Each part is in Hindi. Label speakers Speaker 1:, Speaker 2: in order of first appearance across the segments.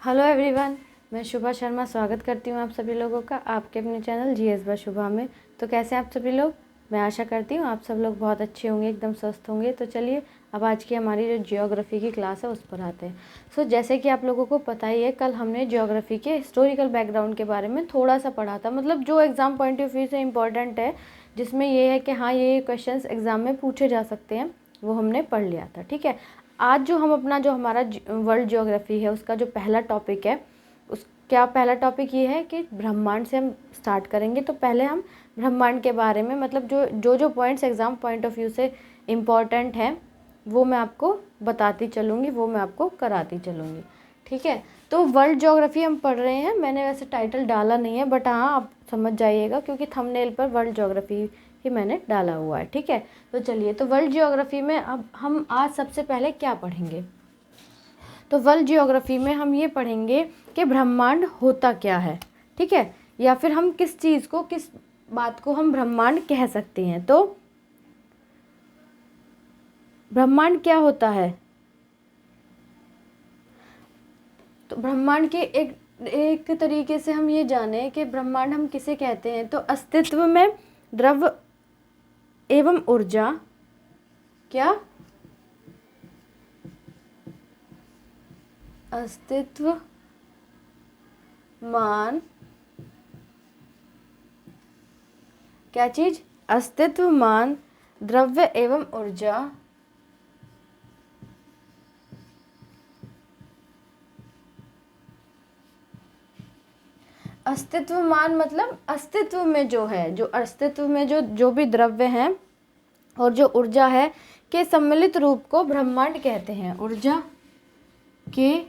Speaker 1: हेलो एवरीवन, मैं शुभा शर्मा स्वागत करती हूँ आप सभी लोगों का आपके अपने चैनल जीएस बाय शुभा में। तो कैसे आप सभी लोग? मैं आशा करती हूँ आप सब लोग बहुत अच्छे होंगे, एकदम स्वस्थ होंगे। तो चलिए अब आज की हमारी जो ज्योग्राफी की क्लास है उस पर आते हैं। जैसे कि आप लोगों को पता ही है, कल हमने ज्योग्राफी के हिस्टोरिकल बैकग्राउंड के बारे में थोड़ा सा पढ़ा था, मतलब जो एग्ज़ाम पॉइंट ऑफ व्यू से इम्पॉर्टेंट है, जिसमें ये है कि हाँ ये क्वेश्चन एग्ज़ाम में पूछे जा सकते हैं, वो हमने पढ़ लिया था। ठीक है, आज जो हम अपना जो हमारा वर्ल्ड ज्योग्राफी है उसका जो पहला टॉपिक है, उस क्या पहला टॉपिक ये है कि ब्रह्मांड से हम स्टार्ट करेंगे। तो पहले हम ब्रह्मांड के बारे में, मतलब जो points exam point of view से इम्पॉर्टेंट हैं वो मैं आपको बताती चलूँगी, वो मैं आपको कराती चलूँगी। ठीक है, तो वर्ल्ड ज्योग्राफी हम पढ़ रहे हैं। मैंने वैसे टाइटल डाला नहीं है, बट हाँ आप समझ जाइएगा क्योंकि थंबनेल पर वर्ल्ड ज्योग्राफी ही मैंने डाला हुआ है। ठीक है, तो चलिए, तो वर्ल्ड ज्योग्राफी में अब हम आज सबसे पहले क्या पढ़ेंगे? तो वर्ल्ड ज्योग्राफी में हम ये पढ़ेंगे कि ब्रह्मांड होता क्या है। ठीक है, या फिर हम किस चीज़ को, किस बात को हम ब्रह्मांड कह सकते हैं। तो ब्रह्मांड क्या होता है? तो ब्रह्मांड के एक तरीके से हम ये जाने कि ब्रह्मांड हम किसे कहते हैं। तो अस्तित्व में द्रव्य एवं ऊर्जा, क्या अस्तित्वमान, क्या चीज? अस्तित्वमान द्रव्य एवं ऊर्जा अस्तित्वमान मतलब अस्तित्व में जो है, जो अस्तित्व में जो भी द्रव्य हैं और जो ऊर्जा है के सम्मिलित रूप को ब्रह्मांड कहते हैं। ऊर्जा के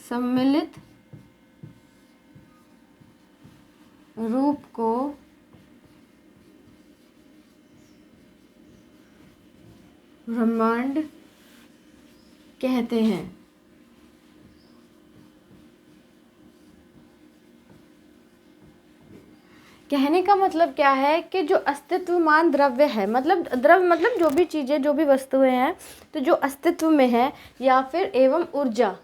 Speaker 1: सम्मिलित रूप को ब्रह्मांड कहते हैं। कहने का मतलब क्या है कि जो अस्तित्वमान द्रव्य है, मतलब द्रव्य मतलब जो भी चीज़ें, जो भी वस्तुएं हैं, तो जो अस्तित्व में है, या फिर एवं ऊर्जा,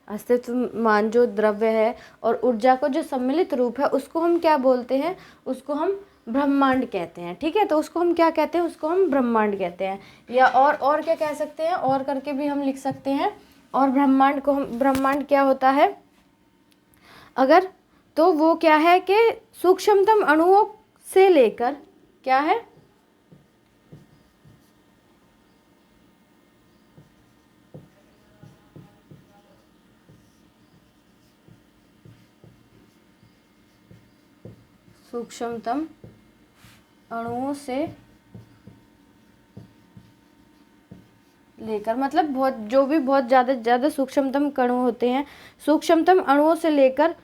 Speaker 1: अस्तित्वमान जो द्रव्य है और ऊर्जा को जो सम्मिलित रूप है उसको हम क्या बोलते हैं? उसको हम ब्रह्मांड कहते हैं। ठीक है, तो उसको हम क्या कहते हैं? उसको हम ब्रह्मांड कहते हैं। या और क्या कह सकते हैं? और करके भी हम लिख सकते हैं। और ब्रह्मांड को हम, ब्रह्मांड क्या होता है अगर, तो वो क्या है कि सूक्ष्मतम अणुओं से लेकर, क्या है? सूक्ष्मतम अणुओं से लेकर, मतलब बहुत ज़्यादा सूक्ष्मतम कणु होते हैं, सूक्ष्मतम अणुओं से लेकर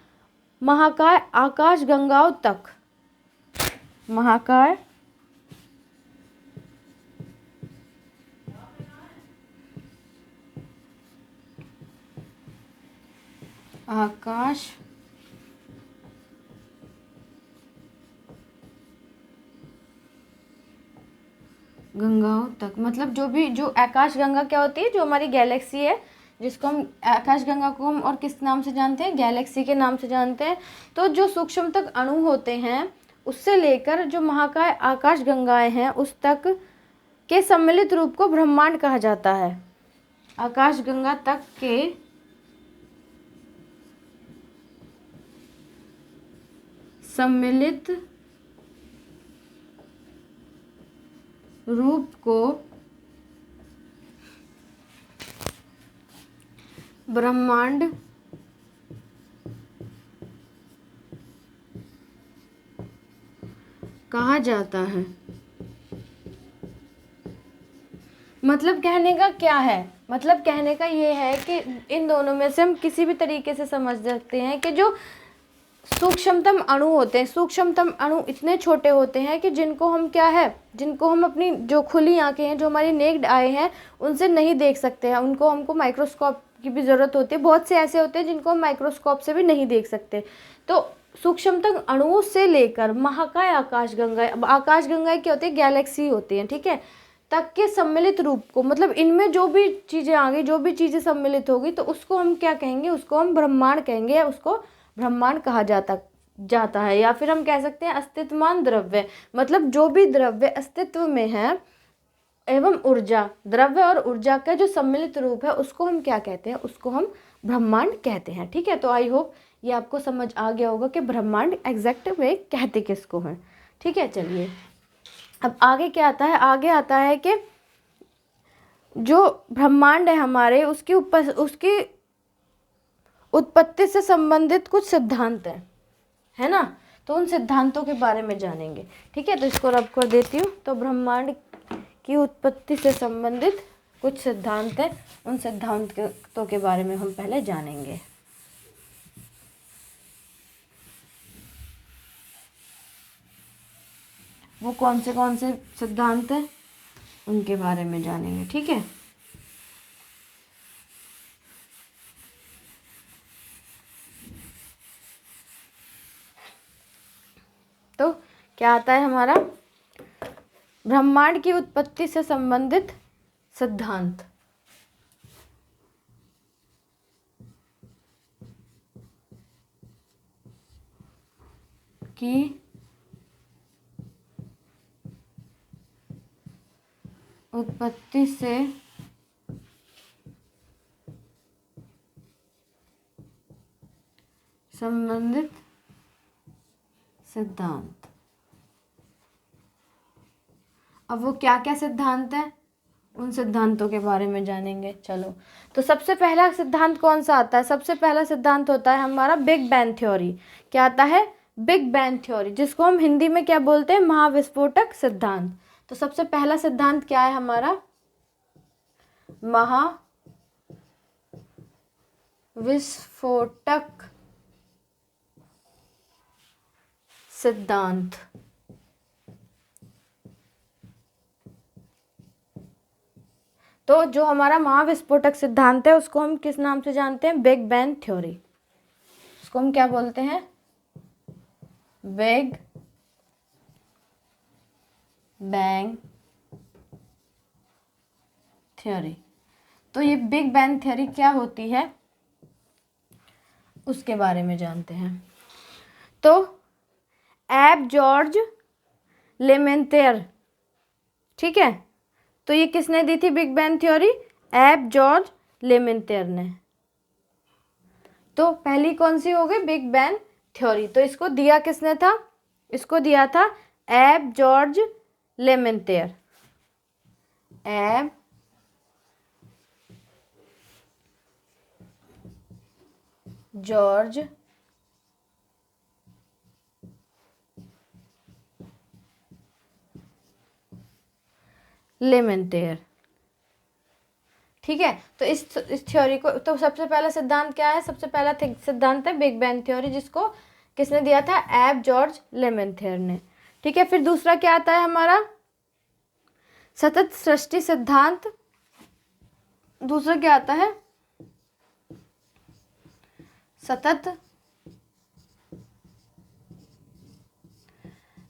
Speaker 1: महाकाय आकाश गंगाओं तक, महाकाय आकाश गंगाओं तक, मतलब जो आकाश गंगा क्या होती है? जो हमारी गैलेक्सी है, जिसको हम आकाश गंगा को हम और किस नाम से जानते हैं? गैलेक्सी के नाम से जानते हैं। तो जो सूक्ष्म तक अणु होते हैं उससे लेकर जो महाकाय आकाश गंगाएं हैं उस तक के सम्मिलित रूप को ब्रह्मांड कहा जाता है। आकाश गंगा तक के सम्मिलित रूप को ब्रह्मांड कहा जाता है। मतलब कहने का क्या है? मतलब कहने का ये है कि इन दोनों में से हम किसी भी तरीके से समझ सकते हैं कि जो सूक्ष्मतम अणु होते हैं, सूक्ष्मतम अणु इतने छोटे होते हैं कि जिनको हम क्या है, जिनको हम अपनी जो खुली आंखें हैं, जो हमारी नेक्ड आई हैं, उनसे नहीं देख सकते हैं। उनको हमको माइक्रोस्कोप की भी ज़रूरत होती है। बहुत से ऐसे होते हैं जिनको हम माइक्रोस्कोप से भी नहीं देख सकते। तो सूक्ष्मतम अणुओं से लेकर महाकाय आकाशगंगाएं, आकाशगंगाएं क्या होती है? गैलेक्सी होती हैं। ठीक है, तक के सम्मिलित रूप को, मतलब इनमें जो भी चीज़ें आ गई, जो भी चीज़ें सम्मिलित होगी तो उसको हम क्या कहेंगे, उसको हम ब्रह्मांड कहेंगे, या उसको ब्रह्मांड कहा जाता है। या फिर हम कह सकते हैं अस्तित्वमान द्रव्य, मतलब जो भी द्रव्य अस्तित्व में है एवं ऊर्जा, द्रव्य और ऊर्जा का जो सम्मिलित रूप है उसको हम क्या कहते हैं, उसको हम ब्रह्मांड कहते हैं। ठीक है, तो आई होप ये आपको समझ आ गया होगा कि ब्रह्मांड एग्जैक्ट में कहते किसको हैं। ठीक है, चलिए अब आगे क्या आता है, आगे आता है कि जो ब्रह्मांड है हमारे, उसकी उत्पत्ति से संबंधित कुछ सिद्धांत है ना, तो उन सिद्धांतों के बारे में जानेंगे। ठीक है, तो इसको रब कर देती हूँ। तो ब्रह्मांड की उत्पत्ति से संबंधित कुछ सिद्धांत हैं, उन सिद्धांतों के बारे में हम पहले जानेंगे। वो कौन से सिद्धांत हैं उनके बारे में जानेंगे। ठीक है, तो क्या आता है हमारा ब्रह्मांड की उत्पत्ति से संबंधित सिद्धांत। की उत्पत्ति से संबंधित सिद्धांत। अब वो क्या क्या सिद्धांत हैं, उन सिद्धांतों के बारे में जानेंगे। चलो, तो सबसे पहला सिद्धांत कौन सा आता है, सबसे पहला सिद्धांत होता है हमारा बिग बैंग थ्योरी। क्या आता है, बिग बैंग थ्योरी, जिसको हम हिंदी में क्या बोलते हैं, महाविस्फोटक सिद्धांत। तो सबसे पहला सिद्धांत क्या है हमारा, महाविस्फोटक सिद्धांत। तो जो हमारा महाविस्फोटक सिद्धांत है उसको हम किस नाम से जानते हैं, बिग बैंग थ्योरी। उसको हम क्या बोलते हैं, बिग बैंग थ्योरी। तो ये बिग बैंग थ्योरी क्या होती है उसके बारे में जानते हैं। तो एब जॉर्ज लेमेंतेयर, ठीक है, तो ये किसने दी थी बिग बैंग थ्योरी, एब जॉर्ज लेमेंतेयर ने। तो पहली कौन सी हो गई, बिग बैंग थ्योरी। तो इसको दिया किसने था, इसको दिया था एब जॉर्ज लेमेंतेयर। एब जॉर्ज लेमेंतेयर। ठीक है, तो इस थ्योरी को, तो सबसे पहला सिद्धांत क्या है, सबसे पहला सिद्धांत है बिग बैंग थ्योरी, जिसको किसने दिया था, एब जॉर्ज लेमेंतेयर ने। ठीक है, फिर दूसरा क्या आता है हमारा, सतत सृष्टि सिद्धांत। दूसरा क्या आता है, सतत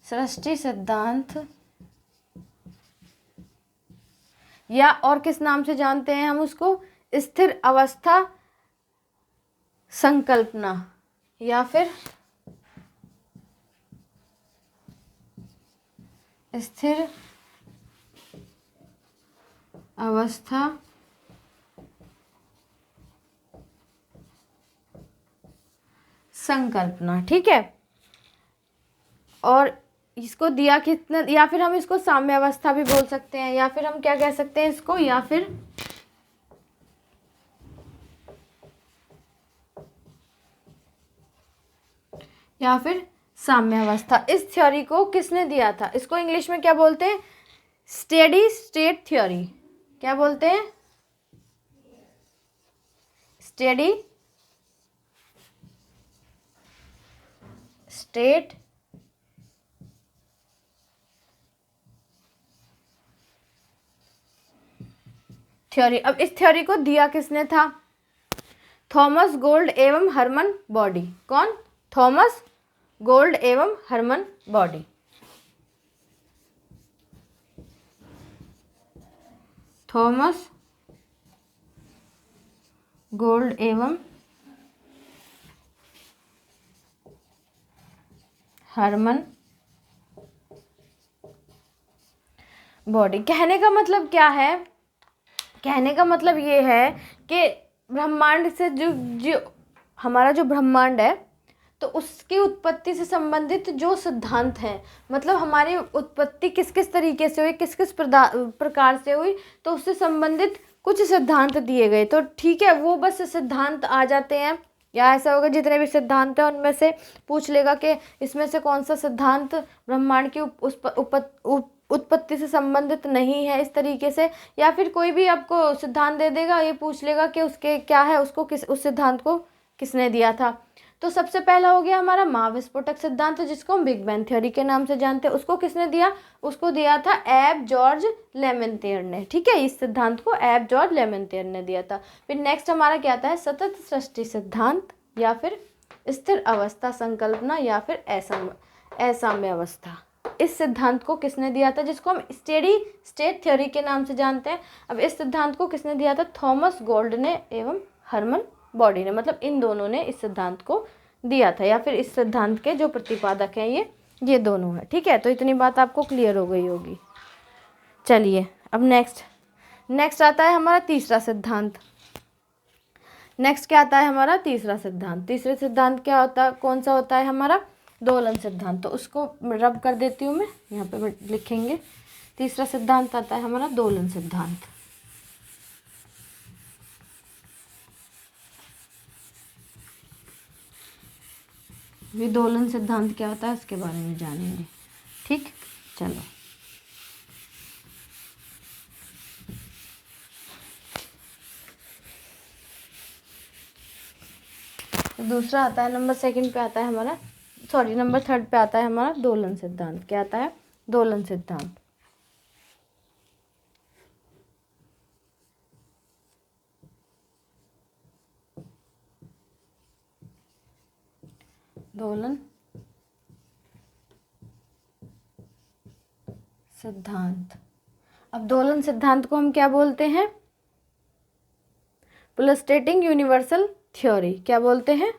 Speaker 1: सृष्टि सिद्धांत, या और किस नाम से जानते हैं हम उसको, स्थिर अवस्था संकल्पना, या फिर स्थिर अवस्था संकल्पना। ठीक है, और इसको दिया कितना, या फिर हम इसको साम्य अवस्था भी बोल सकते हैं, या फिर हम क्या कह सकते हैं इसको, या फिर साम्य अवस्था। इस थ्योरी को किसने दिया था, इसको इंग्लिश में क्या बोलते हैं, स्टेडी स्टेट थ्योरी। क्या बोलते हैं, स्टेडी स्टेट थ्योरी। अब इस थ्योरी को दिया किसने था, थॉमस गोल्ड एवं हरमन बॉडी। कौन, थॉमस गोल्ड एवं हरमन बॉडी। थॉमस गोल्ड एवं हरमन बॉडी। कहने का मतलब क्या है? कहने का मतलब ये है कि ब्रह्मांड से जो हमारा जो ब्रह्मांड है, तो उसकी उत्पत्ति से संबंधित जो सिद्धांत हैं, मतलब हमारी उत्पत्ति किस किस तरीके से हुई, किस किस प्रकार से हुई, तो उससे संबंधित कुछ सिद्धांत दिए गए। तो ठीक है, वो बस सिद्धांत आ जाते हैं, या ऐसा होगा जितने भी सिद्धांत हैं उनमें से पूछ लेगा कि इसमें से कौन सा सिद्धांत ब्रह्मांड की उत्पत्ति से संबंधित नहीं है इस तरीके से, या फिर कोई भी आपको सिद्धांत दे देगा, ये पूछ लेगा कि उसके क्या है, उसको उस सिद्धांत को किसने दिया था। तो सबसे पहला हो गया हमारा महाविस्फोटक सिद्धांत, जिसको हम बिग बैंग थ्योरी के नाम से जानते हैं। उसको किसने दिया? उसको दिया था एब जॉर्ज लेमेंतियर ने। ठीक है, इस सिद्धांत को एब जॉर्ज लेमेंतियर ने दिया था। फिर नेक्स्ट हमारा क्या आता है? सतत सृष्टि सिद्धांत, या फिर स्थिर अवस्था संकल्पना, या फिर असाम्य अवस्था। इस सिद्धांत को किसने दिया था? जिसको हम स्टेडी स्टेट थ्योरी के नाम से जानते हैं। अब इस सिद्धांत को किसने दिया था? थॉमस गोल्ड ने एवं हरमन बॉडी ने। मतलब इन दोनों ने इस सिद्धांत को दिया था, या फिर इस सिद्धांत के जो प्रतिपादक हैं ये दोनों हैं। ठीक है, तो इतनी बात आपको क्लियर हो गई होगी। चलिए अब नेक्स्ट आता है हमारा तीसरा सिद्धांत। नेक्स्ट क्या आता है हमारा? तीसरा सिद्धांत। तीसरे सिद्धांत क्या होता है? कौन सा होता है हमारा? दोलन सिद्धांत। तो उसको रब कर देती हूँ मैं, यहाँ पे लिखेंगे। तीसरा सिद्धांत आता है हमारा दोलन सिद्धांत। ये दोलन सिद्धांत क्या होता है इसके बारे में जानेंगे। ठीक, चलो। दूसरा आता है, नंबर सेकंड पे आता है हमारा, नंबर थर्ड पे आता है हमारा दोलन सिद्धांत। क्या आता है? दोलन सिद्धांत। दोलन सिद्धांत। अब दोलन सिद्धांत को हम क्या बोलते हैं? पुलस्टेटिंग यूनिवर्सल थ्योरी। क्या बोलते हैं?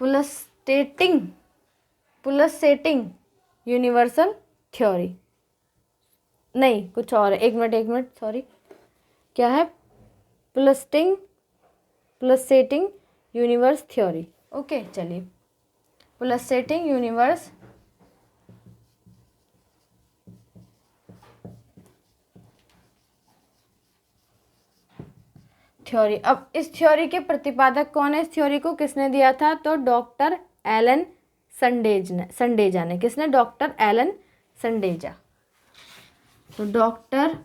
Speaker 1: पुलस्टेटिंग यूनिवर्सल थ्योरी नहीं, कुछ और है। एक मिनट सॉरी, क्या है? पुलस्टेटिंग यूनिवर्स थ्योरी। ओके, चलिए। पुलस्टेटिंग यूनिवर्स थ्योरी। अब इस थ्योरी के प्रतिपादक कौन है? इस थ्योरी को किसने दिया था? तो डॉक्टर एलन संडेजा ने। किसने? Doctor Alan Sandage. तो डॉक्टर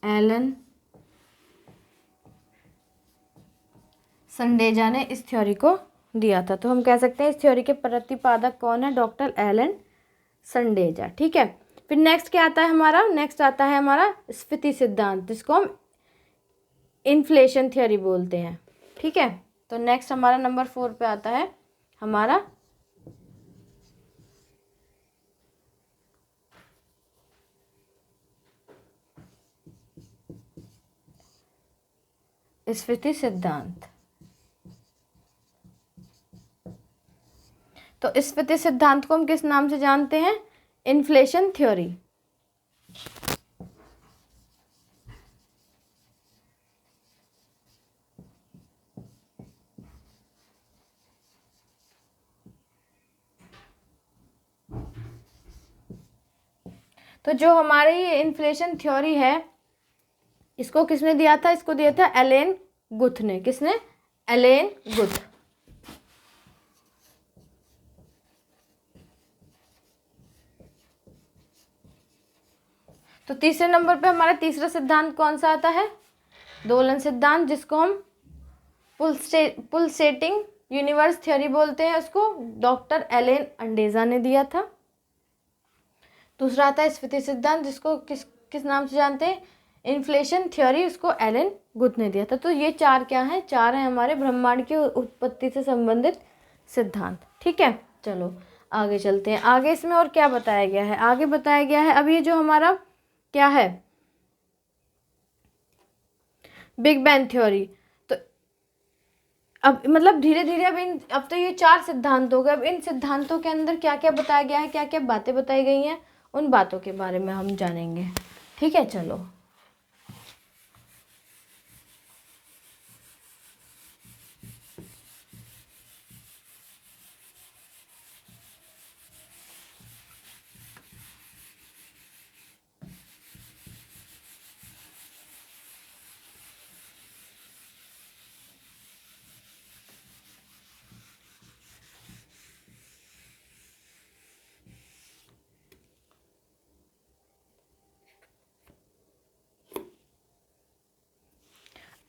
Speaker 1: एलन संडेजा ने इस थ्योरी को दिया था। तो हम कह सकते हैं इस थ्योरी के प्रतिपादक कौन है? Doctor Alan Sandage. ठीक है, फिर नेक्स्ट क्या आता है हमारा? नेक्स्ट आता है हमारा स्फीति सिद्धांत, जिसको हम इन्फ्लेशन थ्योरी बोलते हैं। ठीक है, तो नेक्स्ट हमारा नंबर 4 पे आता है हमारा स्फीति सिद्धांत। तो स्फीति सिद्धांत को हम किस नाम से जानते हैं? Inflation theory. तो जो हमारी ये इन्फ्लेशन थ्योरी है, इसको किसने दिया था? इसको दिया था एलेन गुथ ने। किसने? Ellen Guth. तो तीसरे नंबर पे हमारा तीसरा सिद्धांत कौन सा आता है? दोलन सिद्धांत, जिसको हम पुलसेटिंग यूनिवर्स थ्योरी बोलते हैं। उसको डॉक्टर एलेन अंडेजा ने दिया था। दूसरा आता है स्फीति सिद्धांत, जिसको किस नाम से जानते हैं? इन्फ्लेशन थ्योरी उसको एलन गुथ ने दिया था। तो ये चार क्या हैं, चार हैं हमारे ब्रह्मांड की उत्पत्ति से संबंधित सिद्धांत। ठीक है, चलो आगे चलते हैं। आगे इसमें और क्या बताया गया है, आगे बताया गया है अब ये जो हमारा क्या है, बिग बैंग थ्योरी। तो अब मतलब धीरे धीरे अब तो ये चार सिद्धांत हो गए। अब इन सिद्धांतों के अंदर क्या क्या बताया गया है, क्या क्या बातें बताई गई हैं, उन बातों के बारे में हम जानेंगे। ठीक है, चलो।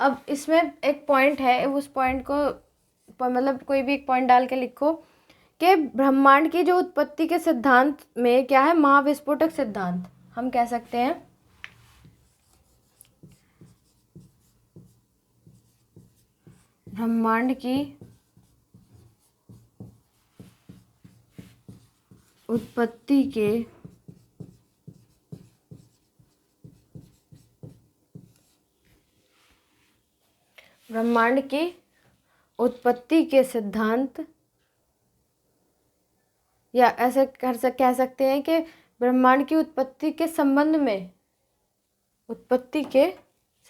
Speaker 1: अब इसमें एक पॉइंट है, उस पॉइंट को मतलब कोई भी एक पॉइंट डाल के लिखो कि ब्रह्मांड की जो उत्पत्ति के सिद्धांत में क्या है, महाविस्फोटक सिद्धांत हम कह सकते हैं। ब्रह्मांड की उत्पत्ति के ब्रह्मांड की उत्पत्ति के सिद्धांत, या ऐसे कह सकते हैं कि ब्रह्मांड की उत्पत्ति के संबंध में, उत्पत्ति के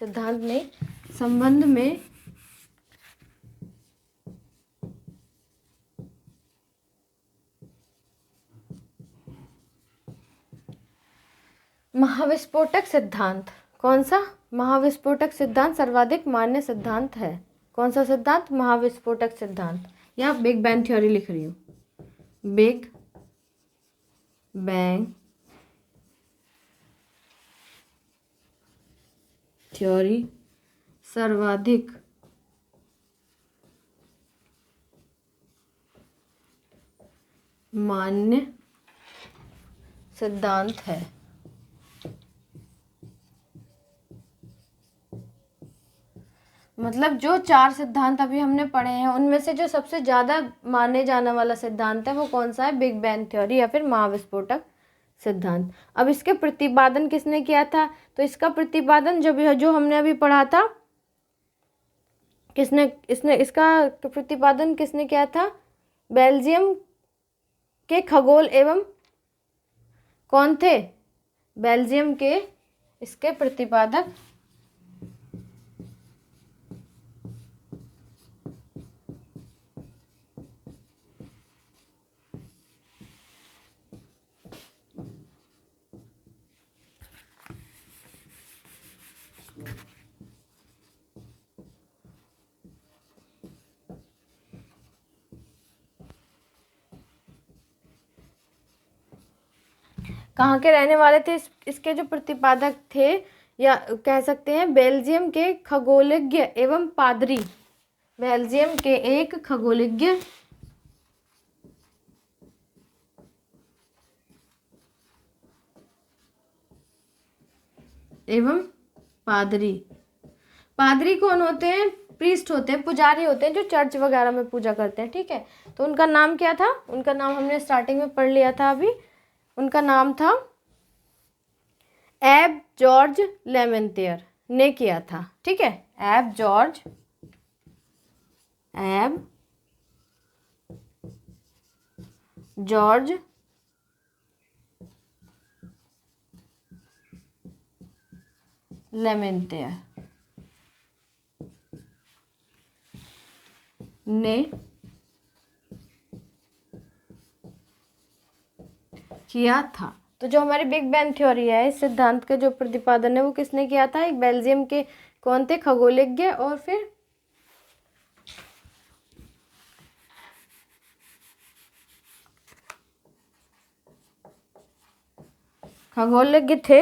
Speaker 1: सिद्धांत में संबंध में महाविस्फोटक सिद्धांत, कौन सा, महाविस्फोटक सिद्धांत सर्वाधिक मान्य सिद्धांत है। कौन सा सिद्धांत, महाविस्फोटक सिद्धांत, या बिग बैंग थ्योरी लिख रही हूँ, बिग बैंग थ्योरी सर्वाधिक मान्य सिद्धांत है। मतलब जो चार सिद्धांत अभी हमने पढ़े हैं उनमें से जो सबसे ज़्यादा माने जाने वाला सिद्धांत है वो कौन सा है, बिग बैंग थ्योरी या फिर महाविस्फोटक सिद्धांत। अब इसके प्रतिपादन किसने किया था, तो इसका प्रतिपादन जो हमने अभी पढ़ा था, इसका प्रतिपादन किसने किया था, बेल्जियम के खगोल एवं कौन थे, बेल्जियम के इसके प्रतिपादक कहाँ के रहने वाले थे, इसके जो प्रतिपादक थे, या कह सकते हैं बेल्जियम के खगोलज्ञ एवं पादरी, बेल्जियम के एक खगोलज्ञ एवं पादरी। पादरी कौन होते हैं, प्रीस्ट होते हैं, पुजारी होते हैं जो चर्च वगैरह में पूजा करते हैं। ठीक है, तो उनका नाम क्या था, उनका नाम हमने स्टार्टिंग में पढ़ लिया था अभी, उनका नाम था एब जॉर्ज लेमेंतियर ने किया था। ठीक है, एब जॉर्ज लेमेंतियर ने किया था। तो जो हमारी बिग बैंग थ्योरी है, इस सिद्धांत का जो प्रतिपादन है वो किसने किया था, एक बेल्जियम के कौन थे, खगोलज्ञ, और फिर खगोलज्ञ थे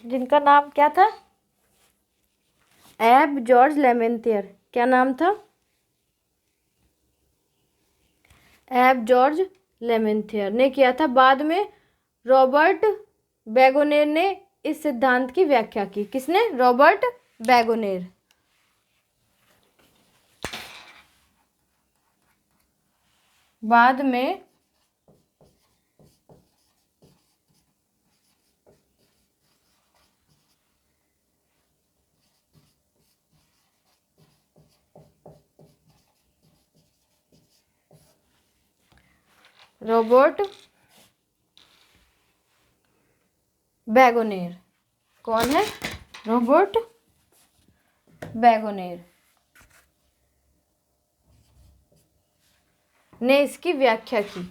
Speaker 1: जिनका नाम क्या था, एब जॉर्ज लेमेंतियर। क्या नाम था, एब जॉर्ज लेमेंथियर ने किया था। बाद में रॉबर्ट बेगोनेर ने इस सिद्धांत की व्याख्या की। किसने? रॉबर्ट बैगोनेर। बाद में रॉबर्ट बैगोनेर। कौन है? रॉबर्ट बैगोनेर ने इसकी व्याख्या की।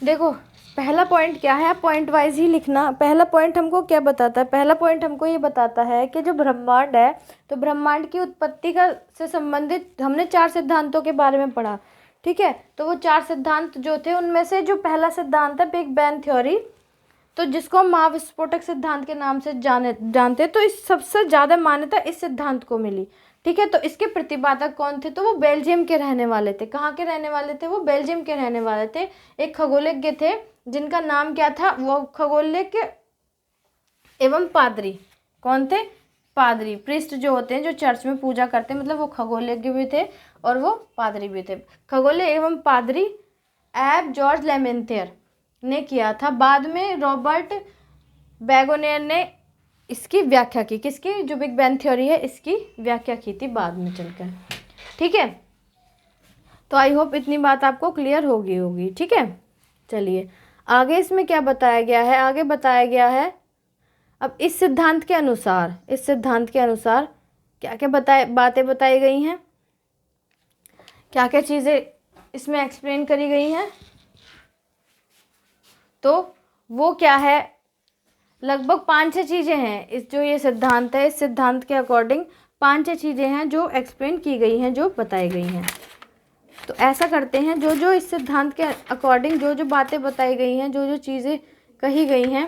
Speaker 1: देखो पहला पॉइंट क्या है, आप पॉइंट वाइज ही लिखना। पहला पॉइंट हमको क्या बताता है? पहला पॉइंट हमको ये बताता है कि जो ब्रह्मांड है, तो ब्रह्मांड की उत्पत्ति का से संबंधित हमने 4 सिद्धांतों के बारे में पढ़ा। ठीक है, तो वो 4 सिद्धांत जो थे उनमें से जो पहला सिद्धांत है बिग बैंग थ्योरी, तो जिसको हम महाविस्फोटक सिद्धांत के नाम से जानते, तो इस सबसे ज़्यादा मान्यता इस सिद्धांत को मिली। ठीक है, तो इसके प्रतिपादक कौन थे? तो वो बेल्जियम के रहने वाले थे। कहाँ के रहने वाले थे? वो बेल्जियम के रहने वाले थे। एक खगोलज्ञ थे जिनका नाम क्या था? वो खगोलज्ञ एवं पादरी। कौन थे? पादरी, प्रिस्ट जो होते हैं, जो चर्च में पूजा करते हैं, मतलब वो खगोलज्ञ भी थे और वो पादरी भी थे। खगोलज्ञ एवं पादरी एब जॉर्ज लेमेंथियर ने किया था। बाद में रॉबर्ट बैगोनेर ने इसकी व्याख्या की। किसकी? जो बिग बैंग थ्योरी है इसकी व्याख्या की थी बाद में चलकर। ठीक है, तो आई होप इतनी बात आपको क्लियर होगी। ठीक है, चलिए आगे इसमें क्या बताया गया है? आगे बताया गया है, अब इस सिद्धांत के अनुसार क्या क्या बातें बताई गई हैं, क्या क्या चीज़ें इसमें एक्सप्लेन करी गई हैं। तो वो क्या है? लगभग 5-6 चीज़ें हैं। इस जो ये सिद्धांत है, इस सिद्धांत के अकॉर्डिंग 5-6 चीज़ें हैं जो एक्सप्लेन की गई हैं, जो बताई गई हैं। तो ऐसा करते हैं, जो जो इस सिद्धांत के अकॉर्डिंग जो जो बातें बताई गई हैं, जो जो चीज़ें कही गई हैं,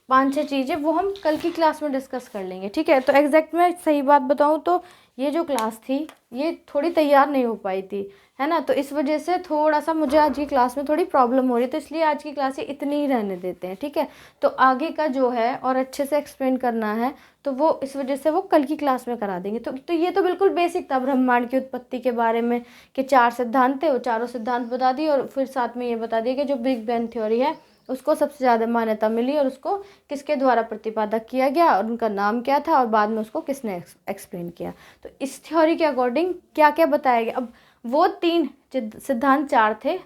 Speaker 1: 5-6 चीज़ें, वो हम कल की क्लास में डिस्कस कर लेंगे। ठीक है, तो एग्जैक्ट में सही बात बताऊँ तो ये जो क्लास थी ये थोड़ी तैयार नहीं हो पाई थी, है ना, तो इस वजह से थोड़ा सा मुझे आज की क्लास में थोड़ी प्रॉब्लम हो रही, तो इसलिए आज की क्लास इतनी ही रहने देते हैं। ठीक है, तो आगे का जो है और अच्छे से एक्सप्लेन करना है, तो वो इस वजह से वो कल की क्लास में करा देंगे। तो ये तो बिल्कुल बेसिक था ब्रह्मांड की उत्पत्ति के बारे में, कि 4 सिद्धांत थे, वो चारों सिद्धांत बता दिए, और फिर साथ में ये बता दिया कि जो बिग बैंग थ्योरी है उसको सबसे ज़्यादा मान्यता मिली, और उसको किसके द्वारा प्रतिपादक किया गया, और उनका नाम क्या था, और बाद में उसको किसने एक्सप्लेन किया। तो इस थ्योरी के अकॉर्डिंग क्या क्या बताया गया। अब वो 3 सिद्धांत 4 थे,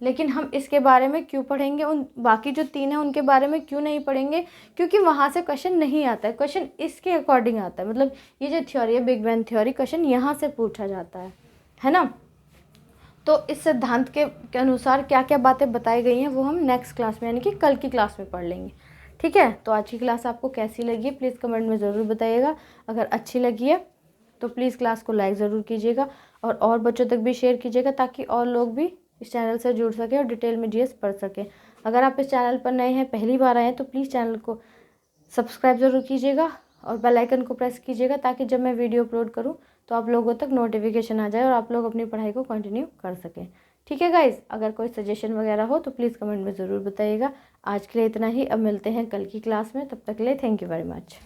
Speaker 1: लेकिन हम इसके बारे में क्यों पढ़ेंगे, उन बाकी जो 3 हैं उनके बारे में क्यों नहीं पढ़ेंगे? क्योंकि वहाँ से क्वेश्चन नहीं आता है, क्वेश्चन इसके अकॉर्डिंग आता है। मतलब ये जो थ्योरी है बिग बैंग थ्योरी, क्वेश्चन यहाँ से पूछा जाता है ना। तो इस सिद्धांत के अनुसार क्या क्या बातें बताई गई हैं वो हम नेक्स्ट क्लास में, यानी कि कल की क्लास में पढ़ लेंगे। ठीक है, तो आज की क्लास आपको कैसी लगी है प्लीज़ कमेंट में ज़रूर बताइएगा। अगर अच्छी लगी है तो प्लीज़ क्लास को लाइक ज़रूर कीजिएगा, और बच्चों तक भी शेयर कीजिएगा, ताकि और लोग भी इस चैनल से जुड़ सकें और डिटेल में जीएस पढ़ सकें। अगर आप इस चैनल पर नए हैं, पहली बार आए हैं, तो प्लीज़ चैनल को सब्सक्राइब ज़रूर कीजिएगा और बेल आइकन को प्रेस कीजिएगा, ताकि जब मैं वीडियो अपलोड करूं तो आप लोगों तक नोटिफिकेशन आ जाए और आप लोग अपनी पढ़ाई को कंटिन्यू कर सकें। ठीक है गाइज़, अगर कोई सजेशन वगैरह हो तो प्लीज़ कमेंट में ज़रूर बताइएगा। आज के लिए इतना ही, अब मिलते हैं कल की क्लास में, तब तक के लिए थैंक यू वेरी मच।